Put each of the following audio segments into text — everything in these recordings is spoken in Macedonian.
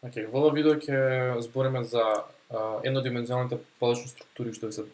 Океј, во ова видео ќе збориме за еднодимензионалните подрачни структури што се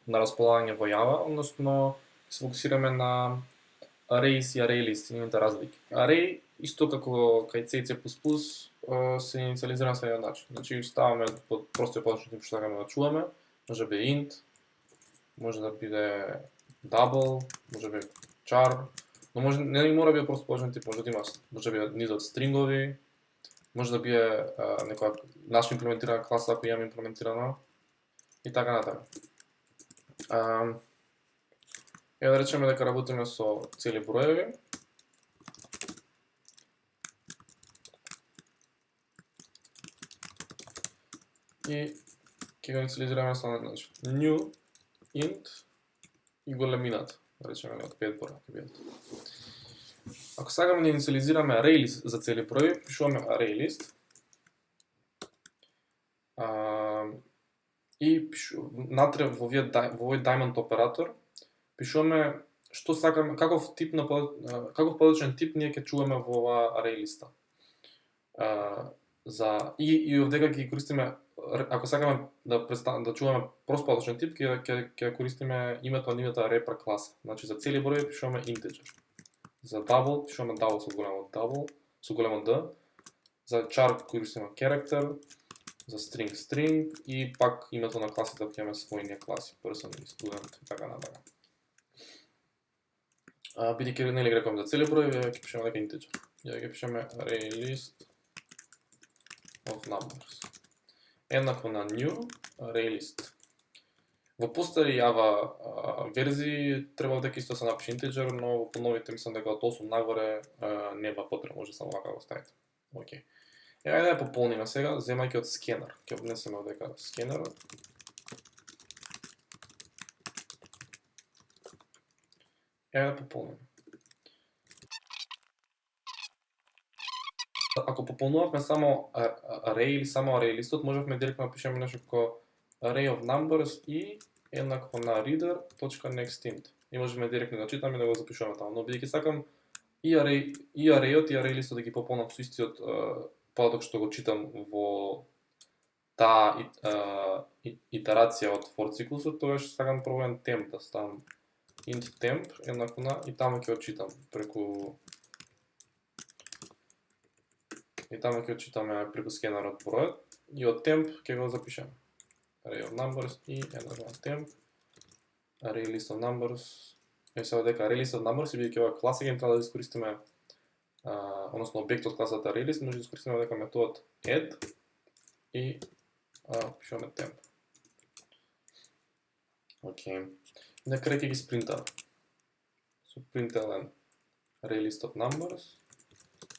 на располагање во Java, односно се фокусираме на arrays и array list и нивните разлики. Array, исто како кај C и C++, се инициализира на следниот начин. Значи ставаме под простиот подрачен тип што сакаме да чуваме, може да биде int, може да биде double, може да биде char, но може не мора да биде просто подрачен тип, може да биде низ од стрингови, може да биде некоја наша имплементирана класа ако имаме имплементирана и така натаму. Ева да речеме дека работиме со цели броеви. И ќе го инициализираме со начин new int и големината, да речеме од 5 броја ќе бидат. Ако сакаме да инициализираме array list за цели броеви, пишуваме array list. И натре во овој diamond оператор пишуваме што сакаме, каков подрачен тип ние ќе чуваме во оваа array листа. И овдека ќе користиме, ако сакаме да чуваме прост подрачен тип, ќе користиме името на нивната репер класа. Значи за цели броеви пишуваме integer. За double пишуваме double со големо D. За char користиме character. За string и пак името на класите ќе имаме својни класи, person и student и така натаму. Бидејќи нели рекувам за цели броеви, ќе пишеме дека integer. Ја ќе пишеме array list of numbers. Еднакво на new array list. Во постари Java верзии требало дека исто се напише integer, но во поновите мислам дека од 8 нагоре нема потреба, може само вака го ставите. Океј. Ајде да ја пополниме сега, земајќи од скенер. Ќе внесеме овдека скенерот. Ајде да пополниме. Ако пополнувавме само array или само array листот, можевме директно да пишеме нешто како array of numbers и еднакво на reader.nextInt. И можеме директно да читаме и да го запишуваме таму. Но бидејќи сакам и arrayот и array листот да ги пополнам со истиот податок што го читам во таа итерација од for циклусот, тогаш сакам прво еден темп да ставам int temp еднакво на и таму ќе го читам преку скенерот бројот и од темп ќе го запишеме array of numbers и еднакво на temp array list of numbers. Е сега дека array list of numbers и бидејќи ова класа ќе треба да искористиме односно објектот класата array list, може да искористиме дека методот add и пишуваме temp. Океј. На крај ќе ги спринтам. So println array list of numbers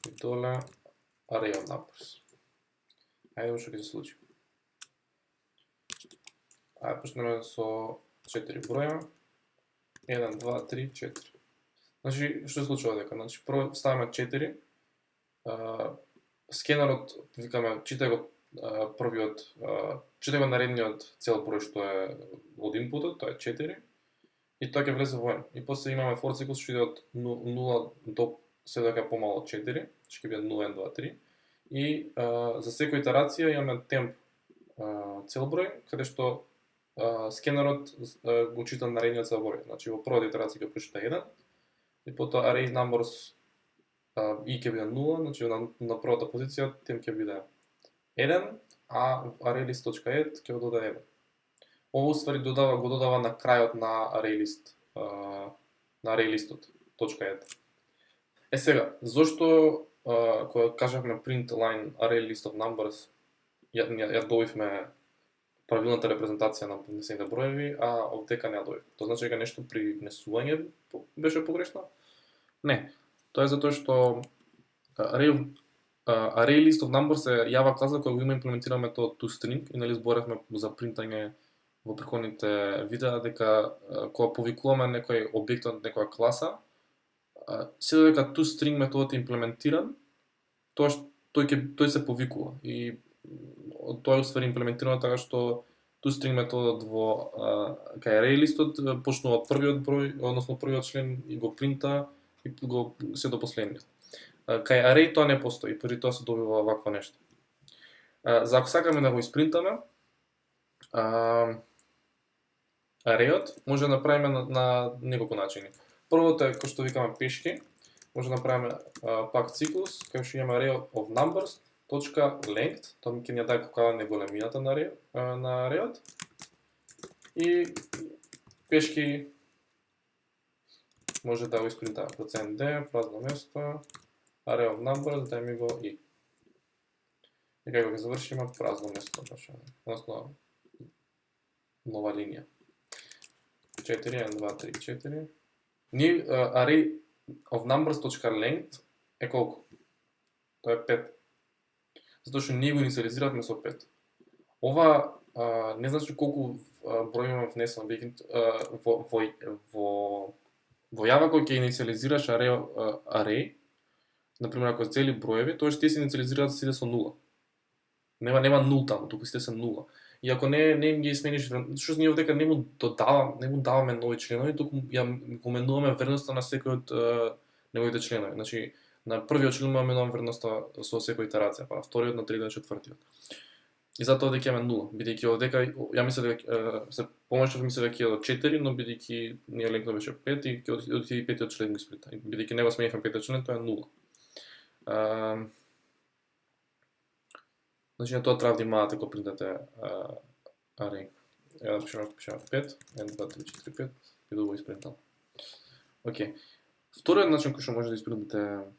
и доле array of numbers. Ајде што ќе се случи. Ајде почнеме со 4 броја. 1, 2, 3, 4. Значи, што се случува дека? Значи, прво ставаме 4. Скенерот, викаме, читай го наредниот цел број што е од инпутот, тоа е 4. И тоа ќе влезе во n. И после имаме for циклус што иде од 0 до се дека е помало од 4, што ќе биде 0, 1, 2, 3. И за секоја итерација имаме темп цел број, каде што скенерот го чита наредниот цел број. Значи, во првата итерација ќе прочита 1, и потоа array numbers и ќе биде 0, значи на првата позиција темп ќе биде 1, а array list.add ќе го додаде 1. Ово уствари го додава на крајот на array listот .add. Е сега, зошто кога кажавме print line array list of numbers ја добивме правилната репрезентација на внесените броеви, а овдека не ја добив. Тоа значи дека нешто при внесување беше погрешно? Не. Тоа е затоа што array list of numbers е Java класа која го има имплементиран методот toString и нели зборевме за принтање во претходните видеа дека кога повикуваме некој објект од некоја класа, се додека toString методот е имплементиран, тој се повикува и тоа е усвари имплементирано така што toString методот во кај array листот почнува од првиот број, односно првиот член и го принта и го се до последниот. Кај array тоа не постои, преди тоа се добива вакво нешто. За ако сакаме да го испринтаме, арейот може да направиме на неколку начини. Првото е кој што викаме пешки, може да направиме пак циклус, кај што имаме array of numbers, .length, тоа ќе ни ја даде колку е големината на арейот. И пешки може да го испринтаме процент %d, празно место, array of numbers, дај ми го и. И како ќе завршиме празно место, односно нова линија. 4, 1, 2, 3, 4. Array of numbers.length е колку? Тоа е 5. Затоа што ние го инициализиравме со 5. Ова не значи колку број имаме внесено, во Java кој ќе инициализираш array, например ако цели броеви, тоа што ти се инициализираат сите со 0. Нема нул таму, туку сите се 0. И ако не ги смениш вредноста, што ние овдека не му даваме нови членови, туку ја го менуваме вредноста на секој од неговите членови. Значи, на првиот член му менуваме вредноста со секоја итерација, па на вториот, на третиот, на четвртиот. И затоа дека имаме 0, бидејќи овдека ја мислев дека се помошно мислев дека ќе до 4, но бидејќи ние ленкно беше 5 и ќе отиде петиот член го исприта. Бидејќи него сменивме петиот член, тоа е 0. Значи на тоа треба да имате кога принтате array. Ја да пишеме 5, 1, 2, 3, 4, 5 и да го испринтам. Океј. Вториот начин кој што може да испринтате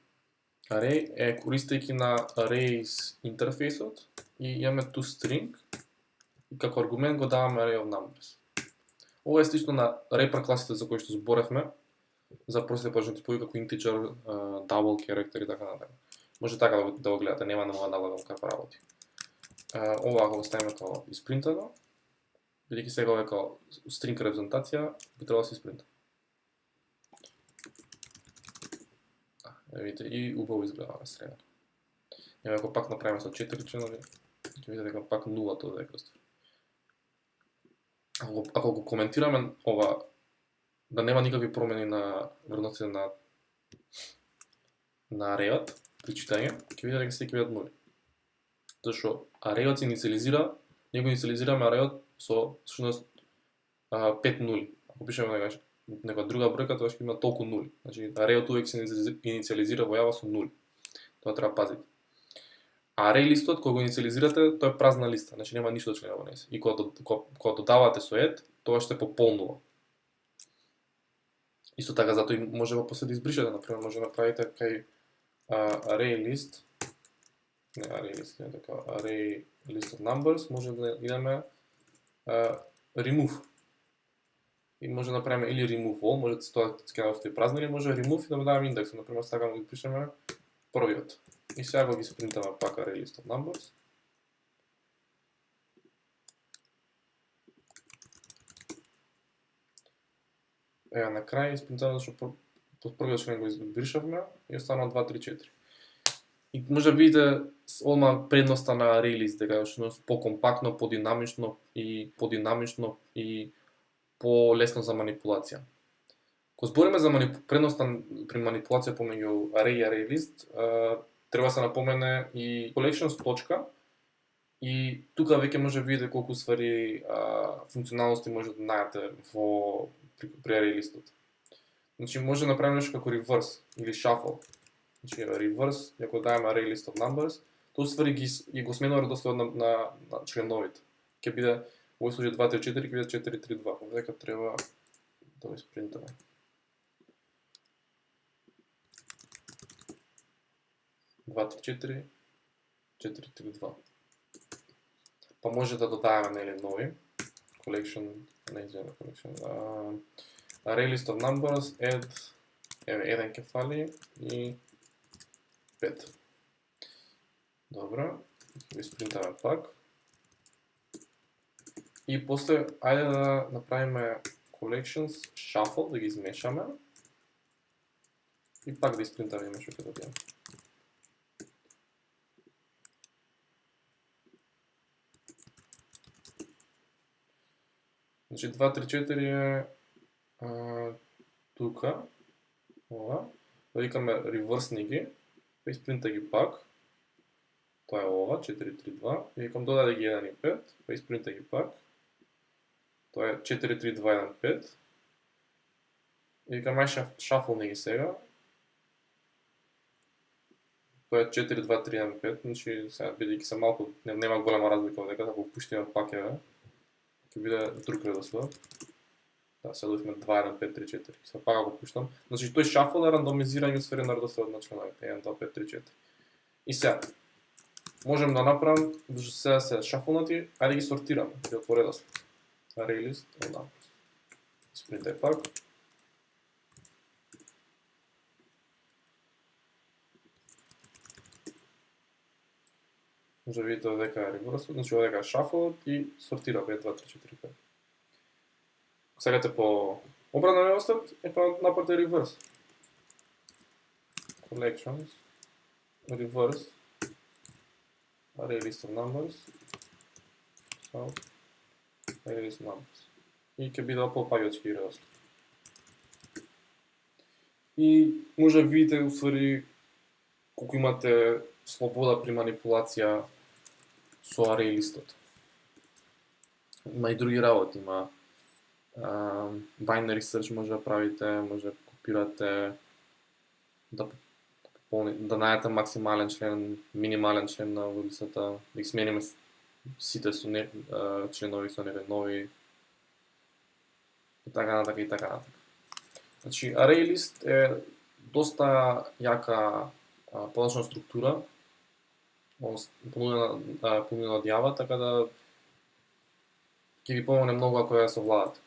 array е користејќи на arrays интерфејсот и имаме toString и како аргумент го даваме array of numbers. Ова е слично на Reaper класите за кои што зборевме, за простите почни типови како integer, double character и така натаму. Може така да го гледате, нема да му налагам како работи. Ова ако го ставиме како испринтано, бидејќи сега ова е како string репрезентација, би требало да се испринта. Видите, и убаво изгледа на среда. Ева ако пак направиме со 4 членови, ќе видите дека пак 0 тоа дека остави. Ако го коментираме ова, да нема никакви промени на вредностите на арейот при читање, ќе видите дека се ќе бидат нули. Зашто арейот се инициализира, ние го инициализираме арейот со всушност 5 нули. Ако пишеме нека друга бројка, тоа ќе има толку нули. Значи арейот увек се инициализира во Java со нули. Тоа треба пазите. А array листот кога го инициализирате, тоа е празна листа, значи нема ништо члена во неја. И кога додавате со add, тоа ќе се пополнува. Исто така затоа и може после да избришете, например, може да направите кај array list, не така, array list of numbers, може да идеме remove. И може да направиме или remove all, може тоа ќе остави празно, или може remove и да му дадеме индекс, например, сакаме да го пишеме првиот. И сега го ги спринтаме пак array list of numbers. Ева на крај испринтаме што под првиот член го избришавме и останува 2, 3, 4. И може да видите одма предноста на array list, дека е по-компактно, подинамично и полесно за манипулација. Кога збориме за предноста при манипулација помеѓу array и array list, треба се напомене и collections точка и тука веќе може да видите колку ствари функционалности може да најдете при array listот. Значи може да направиме нешто како reverse или shuffle. Значи reverse, ако дајаме array list of numbers, тоа ствари ги го сменува редоследот на членовите. Ќе биде во овој случај 2, 3, 4, ќе биде 4, 3, 2. Овдека треба да го испринтаме. Два, 3, 4, 4, 3, 2. Па може да додаваме нели нови. Collection, не извинете, collection. Array list of numbers, add, еден ќе фали и 5. Добро, го испринтаме пак. И после, ајде да направиме collections, shuffle, да ги измешаме. И пак да испринтаме што ќе добиеме. Значи 2, 3, 4 е тука, ова, да викаме reverse ги, па испринта ги пак. Тоа е ова, 4-3-2. И викам додаде ги 1 и 5, па испринта ги пак. Тоа е 4-3-2-1-5. И викам ај шафлни ги сега. Тоа е 4-2-3-1-5, значи сега бидејќи се малку нема голема разлика од дека, ако пуштиме пакеве, ќе биде друг редослед. Да, сега дојдовме 2-1-5-3-4. Сега пак го пуштам. Значи тој шафл е рандомизирање сфери на редоследот на членовите. 1, 2, 5, 3, 4. И сега можем да направам, додека сега се шафлнати, ајде ги сортираме, ги по редослед. Array list, онда. Спринтај пак. Може да видите дека е реверсот, значи дека е шафлот и сортира 5, 2, 3, 4, 5. Сакате по обратно редослед, па направите реверс. Collections, reverse, array list of numbers, so, array list of numbers. И ќе биде по-паѓачки редослед. И може да видите усвари колку имате слобода при манипулација со array листот. Има и други работи, има binary search може да правите, може да копирате, да најдете максимален член, минимален член на листата, да ги смениме сите со членови со нови и така натака и така натака. Значи array list е доста јака подачна структура, понудена од Java, така да ќе ви помогне многу ако ја совладате.